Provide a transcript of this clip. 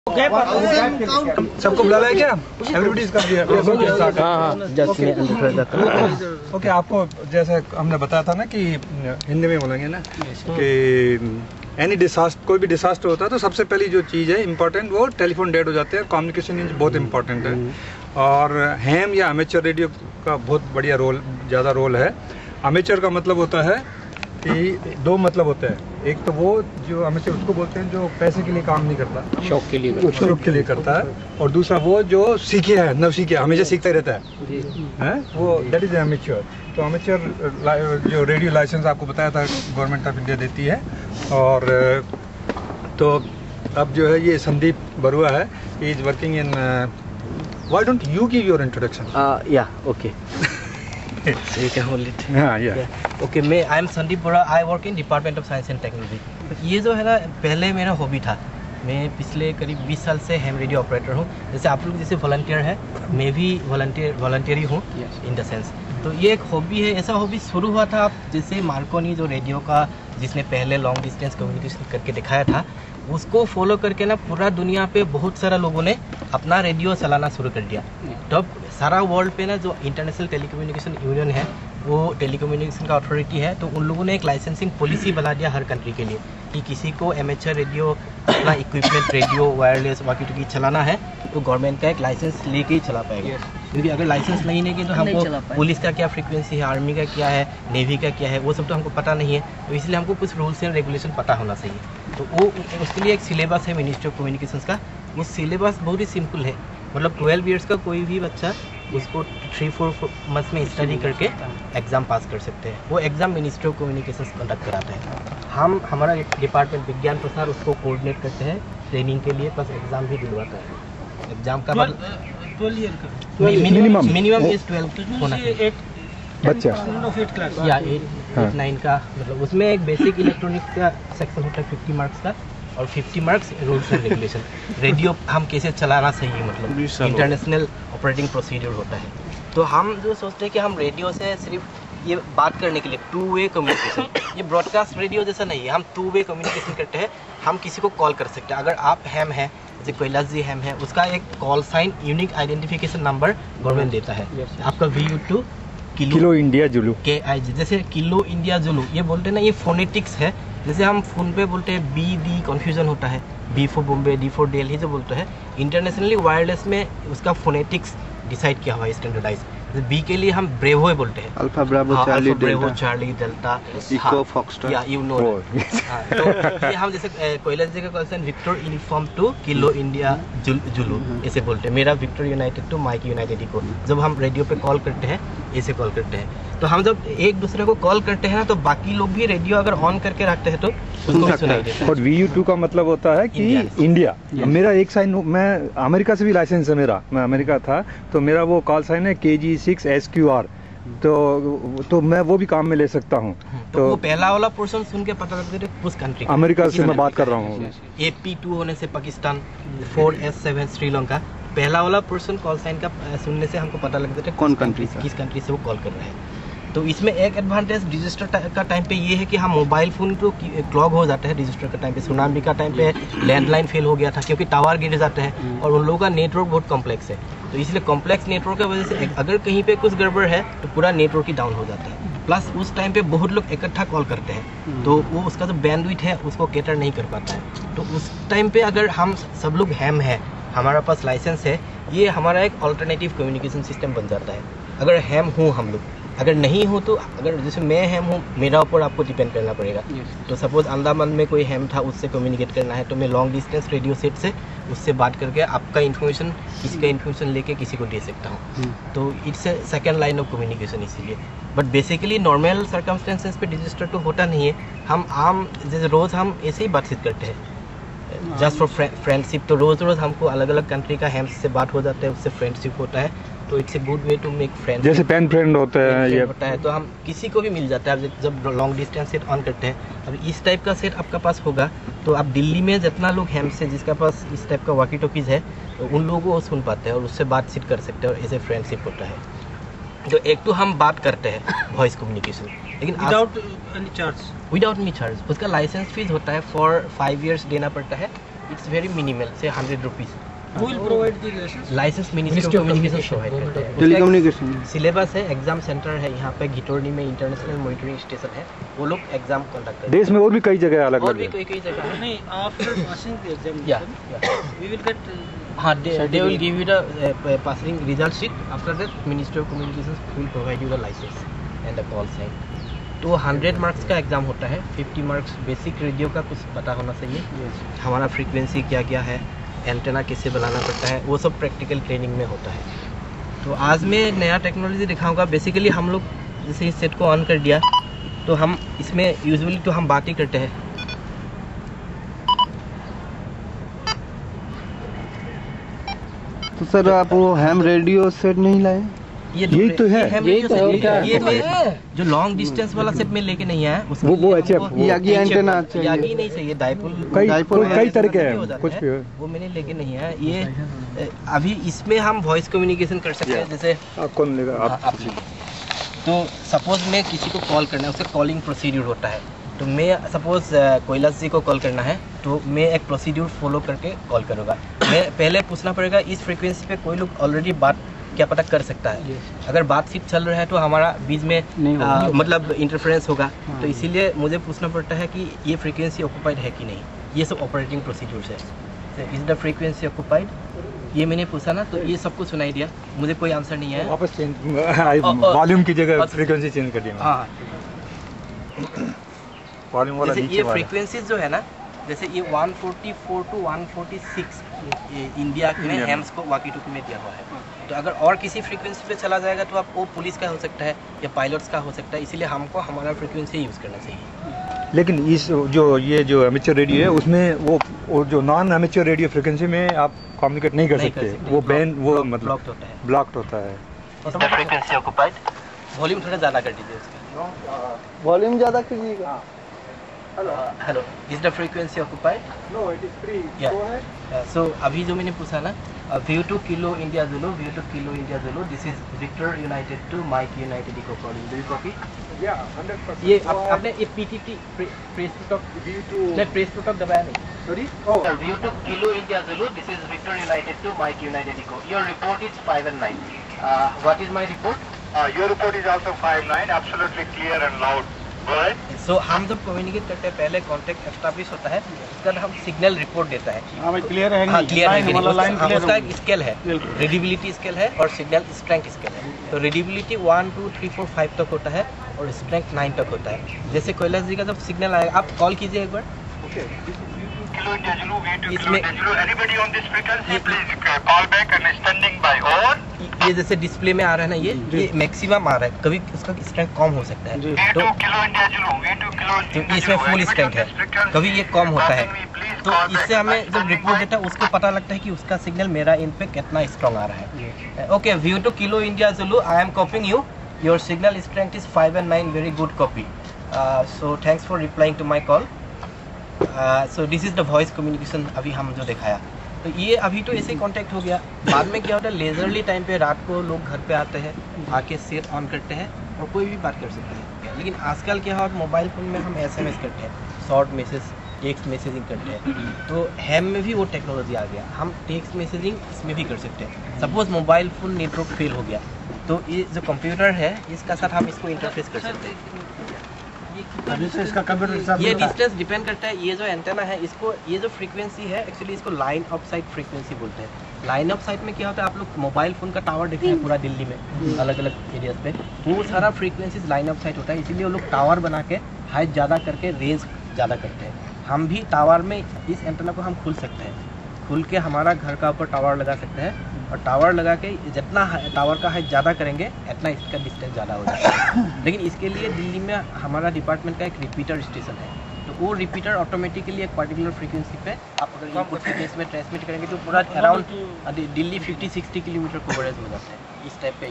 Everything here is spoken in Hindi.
सबको बुला है क्या? Everybody is come. हाँ जस्ट मैं अंदर खड़ा था। ओके, आपको जैसे हमने बताया था ना कि हिंदी में बोलेंगे ना कि एनी डिसास्टर, कोई भी डिसास्टर होता है तो सबसे पहली जो चीज़ है इम्पोर्टेंट वो टेलीफोन डेड हो जाते हैं। कम्युनिकेशन इज बहुत इम्पोर्टेंट है और हैम या अमेचर रेडियो का बहुत बढ़िया रोल, ज़्यादा रोल है। अमेचर का मतलब होता है कि दो मतलब होते हैं, एक तो वो जो अमेचर उसको बोलते हैं जो पैसे के लिए काम नहीं करता, शौक के लिए करता है, और दूसरा वो जो सीखे है, नव सीखे, हमेशा सीखता ही रहता है वो, दैट इज अमेचर। तो अमेचर जो रेडियो लाइसेंस आपको बताया था गवर्नमेंट ऑफ इंडिया देती है। और तो अब जो है ये संदीप बरुआ है, he is working in, why don't you give your introduction? Yeah okay so you can hold it. Okay, मैं I am Sandeep Bora, I work in department of science and technology. ये जो है ना पहले मेरा हॉबी था। मैं पिछले करीब 20 साल से हैम रेडियो ऑपरेटर हूँ। जैसे आप लोग जैसे वॉलंटियर है, मैं भी वॉलंटियर ही हूँ इन द सेंस। तो ये एक हॉबी है। ऐसा हॉबी शुरू हुआ था आप जैसे मार्कोनी जो रेडियो का जिसने पहले लॉन्ग डिस्टेंस कम्युनिकेशन करके दिखाया था, उसको फॉलो करके ना पूरा दुनिया पे बहुत सारा लोगों ने अपना रेडियो चलाना शुरू कर दिया। तब सारा वर्ल्ड पे ना जो इंटरनेशनल टेलीकम्युनिकेशन यूनियन है, वो टेलीकम्युनिकेशन का अथॉरिटी है, तो उन लोगों ने एक लाइसेंसिंग पॉलिसी बना दिया हर कंट्री के लिए कि किसी को एमेचर रेडियो, अपना equipment radio, wireless walkie talkie चलाना है तो गवर्नमेंट का एक लाइसेंस लेके ही चला पाएगा। क्योंकि अगर लाइसेंस नहीं लेंगे तो हमको पुलिस का क्या फ्रीक्वेंसी है, आर्मी का क्या है, नेवी का क्या है, वो सब तो हमको पता नहीं है। तो इसलिए हमको कुछ रूल्स एंड रेगुलेशन पता होना चाहिए। तो वो उसके लिए एक सिलेबस है मिनिस्ट्री ऑफ कम्युनिकेशंस का। वो सिलेबस बहुत ही सिंपल है, मतलब 12 ईयर्स का कोई भी बच्चा उसको 3-4 मंथ्स में स्टडी करके एग्ज़ाम पास कर सकते हैं। वो exam ministry of communications conduct कराता है। हमारा डिपार्टमेंट विज्ञान प्रसार उसको कोऑर्डिनेट करते हैं ट्रेनिंग के लिए, प्लस एग्ज़ाम भी दिलवाता है। एग्ज़ाम का 12 ईयर का मिनिमम इज 12 होना चाहिए बच्चा या 8-9 का। मतलब उसमें एक बेसिक इलेक्ट्रॉनिक्स का सेक्शन होता है 50 मार्क्स का, और 50 marks rules and regulation. Radio हम कैसे चलाना चाहिए, मतलब इंटरनेशनल ऑपरेटिंग प्रोसीजर होता है। तो हम जो सोचते हैं कि हम रेडियो से सिर्फ ये बात करने के लिए 2 वे कम्युनिकेशन, ये ब्रॉडकास्ट रेडियो जैसा नहीं है, हम 2 वे कम्युनिकेशन करते हैं। हम किसी को कॉल कर सकते हैं। अगर आप हैम है, जैसे कैलाश जी हैम है, उसका एक call sign unique identification number government देता है। आपका VU2 kilo India Zulu KIG, जैसे किलो इंडिया जुलू ये बोलते हैं ना, ये फोनेटिक्स है। जैसे हम फोन पे बोलते हैं BD, कन्फ्यूजन होता है, B for Bombay, D for Delhi जो बोलते हैं। इंटरनेशनली वायरलेस में उसका फोनेटिक्स डिसाइड किया हुआ है, स्टैंडर्डाइज। बी के लिए हम ब्रेवो बोलते हैं, alpha bravo charlie delta echo foxtrot, yeah you know. तो ये हम जैसे कैलाश जी का question victor uniform two kilo India Zulu ऐसे बोलते हैं। मेरा victor united two mike united echo. जब हम रेडियो पे कॉल करते हैं ऐसे कॉल करते हैं। तो हम जब एक दूसरे को कॉल करते हैं ना, तो बाकी लोग भी रेडियो अगर ऑन करके रखते हैं तो उनको भी सुनाई देता है। और VU2 का मतलब होता है कि इंडिया। मेरा एक साइन, मैं अमेरिका से भी लाइसेंस है मेरा, मैं अमेरिका था, तो मेरा वो कॉल साइन है KG6SQR। तो मैं वो भी काम में ले सकता हूँ। तो वो पहला वाला पोर्शन सुन के पता लगता है उस कंट्री, अमेरिका से मैं बात कर रहा हूँ। AP2 होने से पाकिस्तान, 4S7 श्रीलंका। पहला वाला पर्सन कॉल साइन का सुनने से हमको पता लगता है कौन कंट्री, किस कंट्री से वो कॉल कर रहे हैं। तो इसमें एक एडवांटेज रजिस्टर का टाइम पे ये है कि हम मोबाइल फ़ोन तो क्लॉग हो जाता है रजिस्टर का टाइम पे। सुनामी का टाइम पे लैंडलाइन फेल हो गया था क्योंकि टावर गिर जाते हैं, और उन लोगों का नेटवर्क बहुत कॉम्प्लेक्स है। तो इसलिए कॉम्प्लेक्स नेटवर्क की वजह से अगर कहीं पे कुछ गड़बड़ है तो पूरा नेटवर्क ही डाउन हो जाता है। प्लस उस टाइम पे बहुत लोग इकट्ठा कॉल करते हैं, तो वो उसका जो बैंडविड्थ है उसको कैटर नहीं कर पाता है। तो उस टाइम पे अगर हम सब लोग हैम है, हमारा पास लाइसेंस है, ये हमारा एक अल्टरनेटिव कम्युनिकेशन सिस्टम बन जाता है। अगर हैम हूँ हम लोग, अगर नहीं हो तो अगर जैसे मैं हैम हूँ, मेरा ऊपर आपको डिपेंड करना पड़ेगा। तो सपोज अंडमान में कोई हैम था, उससे कम्युनिकेट करना है, तो मैं लॉन्ग डिस्टेंस रेडियो सेट से उससे बात करके आपका इन्फॉर्मेशन, किसी का इन्फॉर्मेशन लेके किसी को दे सकता हूँ। तो it's A second line of communication इसीलिए। बट बेसिकली नॉर्मल सर्कमस्टेंसेस पे रजिस्टर तो होता नहीं है। हम आम जैसे रोज़ हम ऐसे ही बातचीत करते हैं जस्ट फॉर फ्रेंडशिप। तो रोज़ हमको अलग अलग कंट्री का हैम्स से बात हो जाता है, उससे फ्रेंडशिप होता है। तो it's a good way to make friend, जैसे पेन फ्रेंड होता है ये होता है। तो हम किसी को भी मिल जाता है। जब लॉन्ग डिस्टेंस सेट ऑन करते हैं, अब इस टाइप का सेट आपका पास होगा तो आप दिल्ली में जितना लोग हैम से जिसका पास इस टाइप का वॉकी टॉकीज है, तो उन लोगों को सुन पाते हैं और उससे बातचीत कर सकते हैं, और ऐसे फ्रेंडशिप होता है। तो एक तो हम बात करते हैं वॉइस कम्युनिकेशन, लेकिन विदाउट एनी चार्ज, उसका लाइसेंस फीस होता है फॉर 5 ईयर्स देना पड़ता है। इट्स वेरी मिनिमल, से 100 rupees. Who will provide the license? License ministry of communication provide करते हैं। टेलीकम्युनिकेशन सिलेबस है, एग्जाम सेंटर है यहाँ पे घिटोरनी में, इंटरनेशनल मॉनिटरिंग स्टेशन है, वो लोग एग्जाम कंडक्ट करते देश में और भी कई जगह अलग हैं। और अलग भी कई जगह है। नहीं, after passing the या examination, we will get हाँ, they will give you the passing result sheet. After that, Ministry of Communications will provide you the license and the call sign. तो 100 मार्क्स का एग्ज़ाम होता है। 50 मार्क्स बेसिक रेडियो का कुछ पता होना चाहिए, हमारा फ्रीक्वेंसी क्या क्या है, एंटेना कैसे बनाना पड़ता है, वो सब प्रैक्टिकल ट्रेनिंग में होता है। तो आज मैं नया टेक्नोलॉजी दिखाऊंगा। बेसिकली हम लोग जैसे इस सेट को ऑन कर दिया तो हम इसमें यूजुअली तो हम बात ही करते हैं। तो सर आप वो हैम रेडियो सेट नहीं लाए? यही तो है। ये मैं जो लॉन्ग डिस्टेंस वाला सेट में लेके नहीं आया, उसके वो लिए HF, हमको यागी एंटेना चाहिए। यागी नहीं चाहिए, डाइपोल कई तरह के हो हैं, जाता कुछ है, भी है। वो मैंने लेके नहीं आया। ये अभी इसमें हम वॉइस कम्युनिकेशन कर सकते हैं। जैसे आप कौन लेगा? आप तो सपोज मैं किसी को कॉल करना है, उसका कॉलिंग प्रोसीड्यूर होता है। तो मैं सपोज कैलाश जी को कॉल करना है तो मैं एक प्रोसीड्यूर फॉलो करके कॉल करूँगा। मैं पहले पूछना पड़ेगा इस फ्रीक्वेंसी पे कोई लोग ऑलरेडी बात क्या पता कर सकता है। अगर बातचीत चल रहा है तो हमारा बीच में मतलब इंटरफेरेंस होगा। तो इसीलिए मुझे पूछना पड़ता है कि ये फ्रीक्वेंसी ऑक्यूपाइड है कि नहीं। ये सब ऑपरेटिंग प्रोसीड्यूर्स है। इज़ द फ्रीक्वेंसी ऑक्यूपाइड, ये मैंने पूछा ना, तो ये सब कुछ सुनाई दिया, मुझे कोई आंसर नहीं आया। वापस वॉल्यूम की जगह फ्रीक्वेंसी चेंज कर दिया। हाँ, वॉल्यूम वाला जैसे नीचे ये वाला। फ्रीक्वेंसीज जो है ना, जैसे ये 144 टू 146 इंडिया में हैम्स को वाकी टोकी में दिया हुआ है। तो अगर और किसी फ्रीक्वेंसी पे चला जाएगा तो आप वो पुलिस का हो सकता है या पायलट्स का हो सकता है, इसीलिए हमको हमारा फ्रीक्वेंसी यूज़ करना चाहिए। लेकिन इस जो एमेच्योर रेडियो है उसमें वो जो नॉन एमेच्योर रेडियो फ्रीक्वेंसी में आप कम्युनिकेट नहीं कर सकते। वो बैन वो मतलब ब्लॉक्ड होता है। ब्लॉक्ड होता है। फ्रीक्वेंसी ऑक्यूपाइड, वॉल्यूम थोड़ा ज़्यादा कर दीजिए उसका। वॉल्यूम ज़्यादा कीजिएगा। Hello, is the frequency occupied? No, it is free. So अभी जो मैंने पूछा ना, VU two kilo India Zulu, VU two kilo India Zulu, this is victor united two mike united echo calling, do you copy? Yeah 100%। ये आपने ये पीटीटी प्रेस टू टॉक, नहीं प्रेस टू टॉक दबाया नहीं। Sorry, VU two kilo India Zulu, this is victor united two mike united eco, your report is 5 and 9। What is my report? Your report is also 5-9, absolutely clear and loud. Go ahead. सो हम जब कम्युनिकेट करते हैं पहले कॉन्टेक्ट एस्टैब्लिश होता है, उसके बाद हम सिग्नल रिपोर्ट देता है। हाँ भाई, क्लियर है हाँ, क्लियर है कि नहीं, लाइन उसका क्लियर एक स्केल है, रीडिबिलिटी स्केल है और सिग्नल स्ट्रेंथ स्केल है। तो रीडिबिलिटी 1 2 3 4 5 तक होता है और स्ट्रेंथ 9 तक होता है। जैसे कैलाश जी का जब सिग्नल आएगा, आप कॉल कीजिए एक बार। Kilo India Zulu, V2 Kilo इसमें- India Zulu. Anybody on this frequency, please call back and standing by. Over. ये जैसे डिस्प्ले में आ रहा है ना, ये मैक्सिमम आ रहा है, कभी उसका स्ट्रेंथ कम हो सकता है। V2 तो Kilo India Zulu, V2 Kilo तो India इसमें Zulu. Full Anybody strength on है, this frequency, कभी ये कम होता है। calling me, please तो call इससे back हमें and जब standing रिपोर्ट by. देता है उसको पता लगता है कि उसका सिग्नल मेरा इन पे कितना स्ट्रॉन्ग आ रहा है। Okay, VU two kilo India Zulu, I am copying you, your signal strength is 5 and 9, very good copy. So thanks for replying to my call. So this is the voice communication अभी हम जो दिखाया। तो ये अभी तो ऐसे ही कॉन्टैक्ट हो गया। बाद में क्या होता है, लेजरली टाइम पे रात को लोग घर पे आते हैं, आके सेट ऑन करते हैं और कोई भी बात कर सकते हैं। लेकिन आजकल क्या हुआ, मोबाइल फ़ोन में हम SMS करते हैं, शॉर्ट मैसेज, टेक्स्ट मैसेजिंग करते हैं। तो हैम में भी वो टेक्नोलॉजी आ गया, हम टेक्स्ट मैसेजिंग इसमें भी कर सकते हैं। Suppose mobile phone network fail हो गया तो ये जो कंप्यूटर है इसका साथ हम इसको इंटरफेस कर सकते हैं। इसका कंप्यूटर ये डिस्टेंस डिपेंड करता है। ये जो एंटेना है इसको, ये जो फ्रीक्वेंसी है एक्चुअली इसको लाइन ऑफ साइट फ्रीक्वेंसी बोलते हैं। लाइन ऑफ साइट में क्या होता है, आप लोग मोबाइल फ़ोन का टावर देखते हैं पूरा दिल्ली में अलग अलग एरियाज पे, वो सारा फ्रीक्वेंसीज लाइन ऑफ साइट होता है। इसीलिए वो लोग टावर बना के हाइट ज़्यादा करके रेंज ज़्यादा करते हैं। हम भी टावर में इस एंटेना को हम खुल सकते हैं, खुल के हमारा घर का ऊपर टावर लगा सकते हैं और टावर लगा के जितना टावर का हाइट ज़्यादा करेंगे इतना इसका डिस्टेंस ज़्यादा हो जाता है। लेकिन इसके लिए दिल्ली में हमारा डिपार्टमेंट का एक रिपीटर स्टेशन है, तो वो रिपीटर ऑटोमेटिकली एक पर्टिकुलर फ्रीक्वेंसी पे आप अगर कुछ फ्रीक्वेंसी में ट्रांसमिट करेंगे तो पूरा अराउंड दिल्ली 50-60 किलोमीटर कवरेज हो जाता है। इस टाइप का